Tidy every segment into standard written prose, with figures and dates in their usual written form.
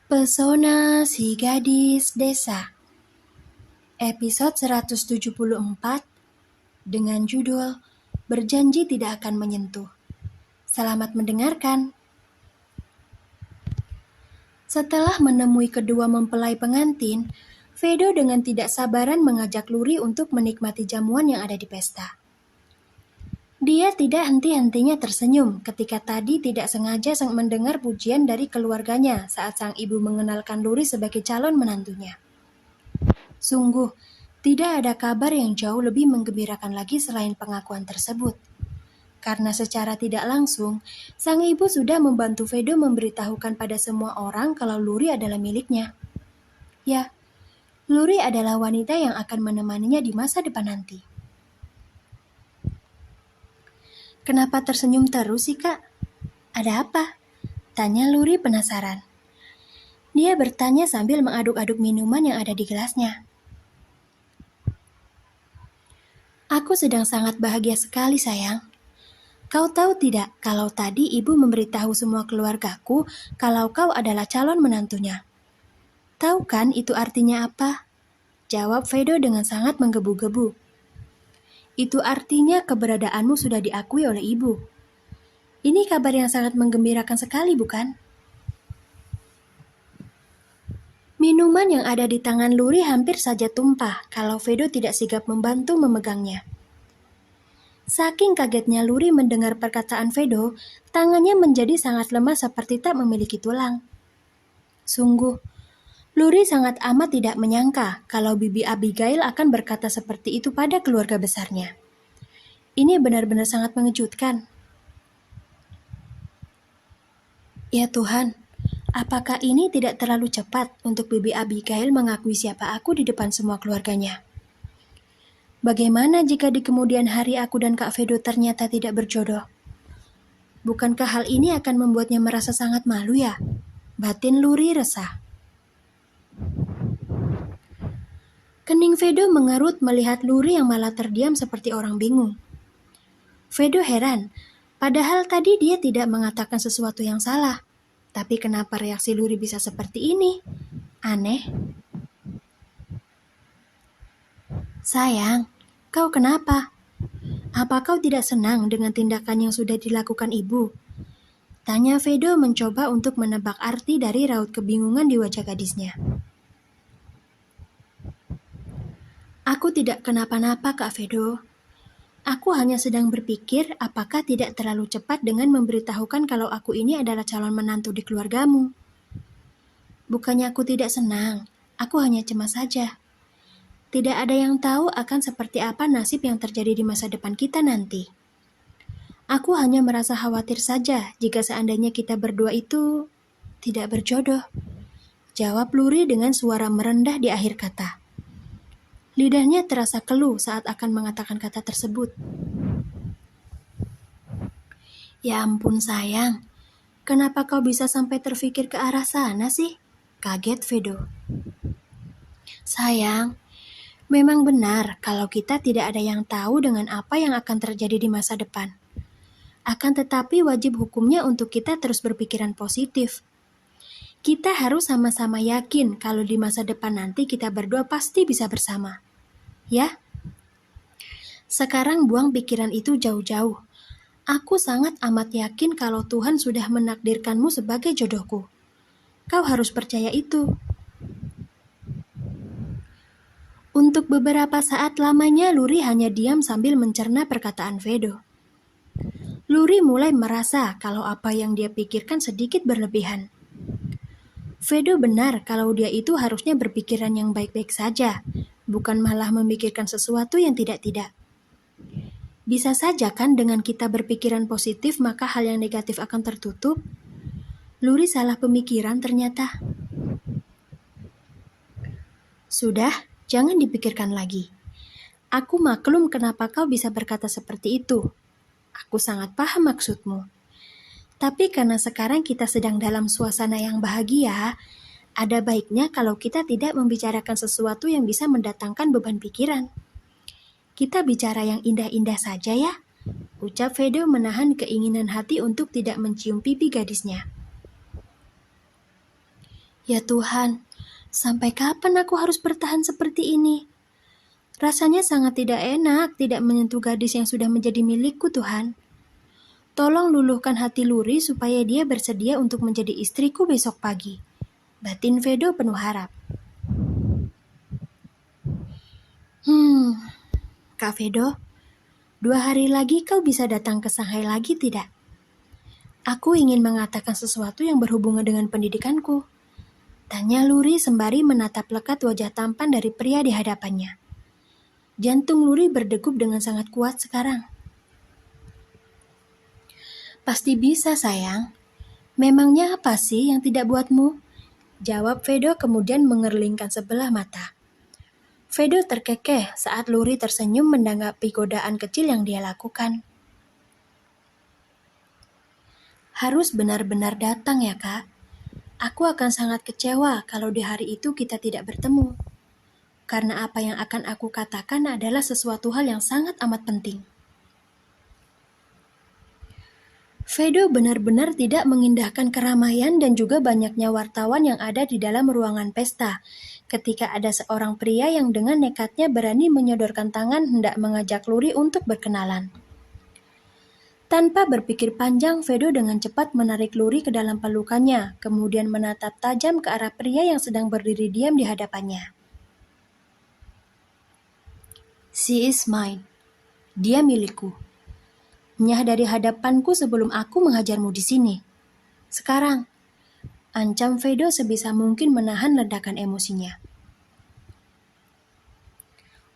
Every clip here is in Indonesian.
Pesona si gadis desa, episode 174 dengan judul Berjanji Tidak Akan Menyentuh. Selamat mendengarkan. Setelah menemui kedua mempelai pengantin, Vedo dengan tidak sabaran mengajak Luri untuk menikmati jamuan yang ada di pesta. Dia tidak henti-hentinya tersenyum ketika tadi tidak sengaja mendengar pujian dari keluarganya saat sang ibu mengenalkan Luri sebagai calon menantunya. Sungguh, tidak ada kabar yang jauh lebih menggembirakan lagi selain pengakuan tersebut. Karena secara tidak langsung, sang ibu sudah membantu Vedo memberitahukan pada semua orang kalau Luri adalah miliknya. Ya, Luri adalah wanita yang akan menemaninya di masa depan nanti. Kenapa tersenyum terus sih, Kak? Ada apa? Tanya Luri penasaran. Dia bertanya sambil mengaduk-aduk minuman yang ada di gelasnya. Aku sedang sangat bahagia sekali, sayang. Kau tahu tidak kalau tadi ibu memberitahu semua keluargaku kalau kau adalah calon menantunya. Tahu kan itu artinya apa? Jawab Vedo dengan sangat menggebu-gebu. Itu artinya keberadaanmu sudah diakui oleh ibu. Ini kabar yang sangat menggembirakan sekali, bukan? Minuman yang ada di tangan Luri hampir saja tumpah kalau Vedo tidak sigap membantu memegangnya. Saking kagetnya Luri mendengar perkataan Vedo, tangannya menjadi sangat lemah seperti tak memiliki tulang. Sungguh, Luri sangat amat tidak menyangka kalau Bibi Abigail akan berkata seperti itu pada keluarga besarnya. Ini benar-benar sangat mengejutkan. Ya Tuhan, apakah ini tidak terlalu cepat untuk Bibi Abigail mengakui siapa aku di depan semua keluarganya? Bagaimana jika di kemudian hari aku dan Kak Vedo ternyata tidak berjodoh? Bukankah hal ini akan membuatnya merasa sangat malu ya? Batin Luri resah. Kening Vedo mengerut melihat Luri yang malah terdiam seperti orang bingung. Vedo heran, padahal tadi dia tidak mengatakan sesuatu yang salah. Tapi kenapa reaksi Luri bisa seperti ini? Aneh. Sayang, kau kenapa? Apa kau tidak senang dengan tindakan yang sudah dilakukan ibu? Tanya Vedo mencoba untuk menebak arti dari raut kebingungan di wajah gadisnya. Aku tidak kenapa-napa, Kak Vedo. Aku hanya sedang berpikir apakah tidak terlalu cepat dengan memberitahukan kalau aku ini adalah calon menantu di keluargamu. Bukannya aku tidak senang, aku hanya cemas saja. Tidak ada yang tahu akan seperti apa nasib yang terjadi di masa depan kita nanti. Aku hanya merasa khawatir saja jika seandainya kita berdua itu tidak berjodoh. Jawab Luri dengan suara merendah di akhir kata. Lidahnya terasa keluh saat akan mengatakan kata tersebut. Ya ampun sayang, kenapa kau bisa sampai terfikir ke arah sana sih? Kaget Vedo. Sayang, memang benar kalau kita tidak ada yang tahu dengan apa yang akan terjadi di masa depan. Akan tetapi wajib hukumnya untuk kita terus berpikiran positif. Kita harus sama-sama yakin kalau di masa depan nanti kita berdua pasti bisa bersama. Ya? Sekarang buang pikiran itu jauh-jauh. Aku sangat amat yakin kalau Tuhan sudah menakdirkanmu sebagai jodohku. Kau harus percaya itu. Untuk beberapa saat lamanya Luri hanya diam sambil mencerna perkataan Vedo. Luri mulai merasa kalau apa yang dia pikirkan sedikit berlebihan. Vedo benar kalau dia itu harusnya berpikiran yang baik-baik saja, bukan malah memikirkan sesuatu yang tidak-tidak. Bisa saja kan dengan kita berpikiran positif maka hal yang negatif akan tertutup? Luri salah pemikiran ternyata. Sudah, jangan dipikirkan lagi. Aku maklum kenapa kau bisa berkata seperti itu. Aku sangat paham maksudmu. Tapi karena sekarang kita sedang dalam suasana yang bahagia, ada baiknya kalau kita tidak membicarakan sesuatu yang bisa mendatangkan beban pikiran. Kita bicara yang indah-indah saja ya, ucap Vedo menahan keinginan hati untuk tidak mencium pipi gadisnya. Ya Tuhan, sampai kapan aku harus bertahan seperti ini? Rasanya sangat tidak enak tidak menyentuh gadis yang sudah menjadi milikku, Tuhan. Tolong luluhkan hati Luri supaya dia bersedia untuk menjadi istriku besok pagi. Batin Vedo penuh harap. Kak Vedo, 2 hari lagi kau bisa datang ke Shanghai lagi tidak? Aku ingin mengatakan sesuatu yang berhubungan dengan pendidikanku. Tanya Luri sembari menatap lekat wajah tampan dari pria di hadapannya. Jantung Luri berdegup dengan sangat kuat sekarang. Pasti bisa, sayang. Memangnya apa sih yang tidak buatmu? Jawab Vedo kemudian mengerlingkan sebelah mata. Vedo terkekeh saat Luri tersenyum menanggapi godaan kecil yang dia lakukan. Harus benar-benar datang ya, Kak. Aku akan sangat kecewa kalau di hari itu kita tidak bertemu. Karena apa yang akan aku katakan adalah sesuatu hal yang sangat amat penting. Vedo benar-benar tidak mengindahkan keramaian dan juga banyaknya wartawan yang ada di dalam ruangan pesta. Ketika ada seorang pria yang dengan nekatnya berani menyodorkan tangan hendak mengajak Luri untuk berkenalan. Tanpa berpikir panjang, Vedo dengan cepat menarik Luri ke dalam pelukannya, kemudian menatap tajam ke arah pria yang sedang berdiri diam di hadapannya. She is mine. Dia milikku. Nyah dari hadapanku sebelum aku menghajarmu di sini. Sekarang, ancam Vedo sebisa mungkin menahan ledakan emosinya.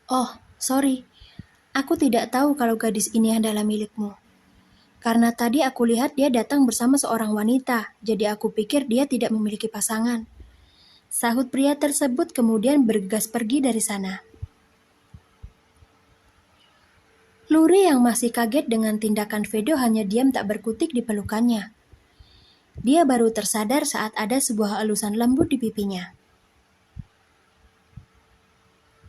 Oh, sorry. Aku tidak tahu kalau gadis ini adalah milikmu. Karena tadi aku lihat dia datang bersama seorang wanita, jadi aku pikir dia tidak memiliki pasangan. Sahut pria tersebut kemudian bergegas pergi dari sana. Luri yang masih kaget dengan tindakan Vedo hanya diam tak berkutik di pelukannya. Dia baru tersadar saat ada sebuah elusan lembut di pipinya.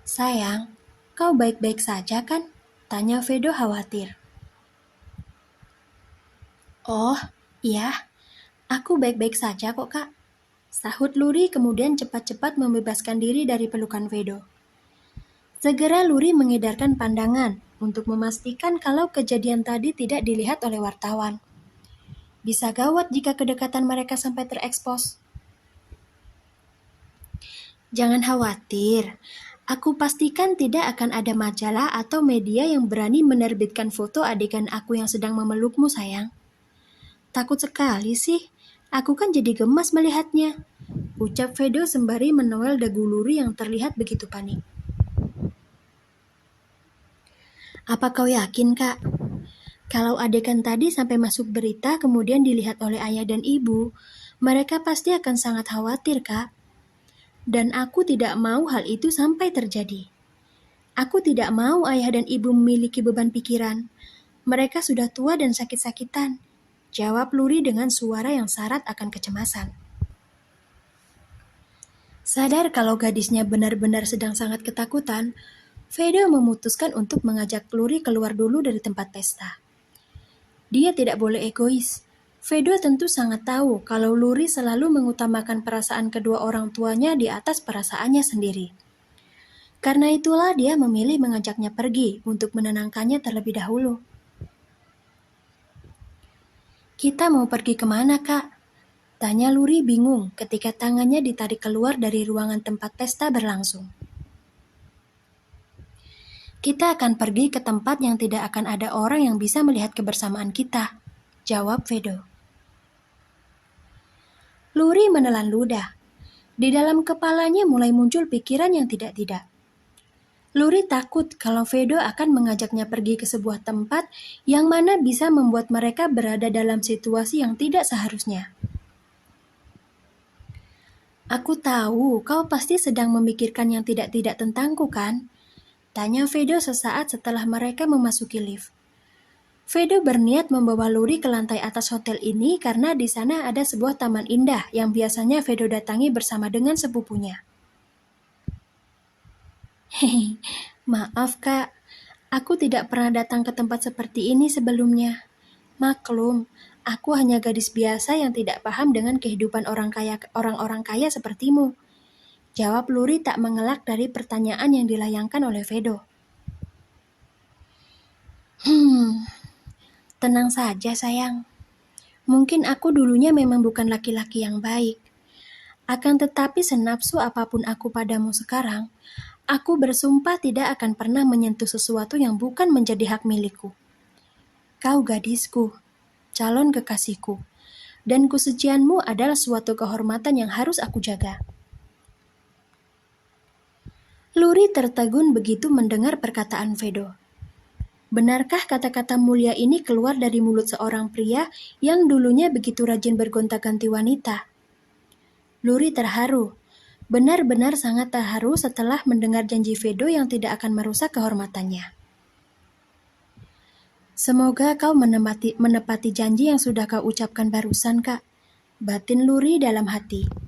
Sayang, kau baik-baik saja kan? Tanya Vedo khawatir. Oh, iya, aku baik-baik saja kok, Kak. Sahut Luri kemudian cepat-cepat membebaskan diri dari pelukan Vedo. Segera Luri mengedarkan pandangan untuk memastikan kalau kejadian tadi tidak dilihat oleh wartawan. Bisa gawat jika kedekatan mereka sampai terekspos. Jangan khawatir, aku pastikan tidak akan ada majalah atau media yang berani menerbitkan foto adegan aku yang sedang memelukmu, sayang. Takut sekali sih, aku kan jadi gemas melihatnya. Ucap Vedo sembari menoel dagu Luri yang terlihat begitu panik. Apa kau yakin, Kak? Kalau adegan tadi sampai masuk berita kemudian dilihat oleh ayah dan ibu, mereka pasti akan sangat khawatir, Kak. Dan aku tidak mau hal itu sampai terjadi. Aku tidak mau ayah dan ibu memiliki beban pikiran. Mereka sudah tua dan sakit-sakitan. Jawab Luri dengan suara yang syarat akan kecemasan. Sadar kalau gadisnya benar-benar sedang sangat ketakutan, Vedo memutuskan untuk mengajak Luri keluar dulu dari tempat pesta. Dia tidak boleh egois. Vedo tentu sangat tahu kalau Luri selalu mengutamakan perasaan kedua orang tuanya di atas perasaannya sendiri. Karena itulah dia memilih mengajaknya pergi untuk menenangkannya terlebih dahulu. Kita mau pergi kemana, Kak? Tanya Luri bingung ketika tangannya ditarik keluar dari ruangan tempat pesta berlangsung. Kita akan pergi ke tempat yang tidak akan ada orang yang bisa melihat kebersamaan kita, jawab Vedo. Luri menelan ludah. Di dalam kepalanya mulai muncul pikiran yang tidak-tidak. Luri takut kalau Vedo akan mengajaknya pergi ke sebuah tempat yang mana bisa membuat mereka berada dalam situasi yang tidak seharusnya. Aku tahu kau pasti sedang memikirkan yang tidak-tidak tentangku, kan? Tanya Vedo sesaat setelah mereka memasuki lift. Vedo berniat membawa Luri ke lantai atas hotel ini karena di sana ada sebuah taman indah yang biasanya Vedo datangi bersama dengan sepupunya. Hehe, maaf Kak, aku tidak pernah datang ke tempat seperti ini sebelumnya. Maklum, Aku hanya gadis biasa yang tidak paham dengan kehidupan orang-orang kaya sepertimu. Jawab Luri tak mengelak dari pertanyaan yang dilayangkan oleh Vedo. Tenang saja sayang. Mungkin aku dulunya memang bukan laki-laki yang baik. Akan tetapi senafsu apapun aku padamu sekarang, aku bersumpah tidak akan pernah menyentuh sesuatu yang bukan menjadi hak milikku. Kau gadisku, calon kekasihku, dan kesucianmu adalah suatu kehormatan yang harus aku jaga. Luri tertegun begitu mendengar perkataan Vedo. Benarkah kata-kata mulia ini keluar dari mulut seorang pria yang dulunya begitu rajin bergonta-ganti wanita? Luri terharu, benar-benar sangat terharu setelah mendengar janji Vedo yang tidak akan merusak kehormatannya. Semoga kau menepati janji yang sudah kau ucapkan barusan, Kak. Batin Luri dalam hati.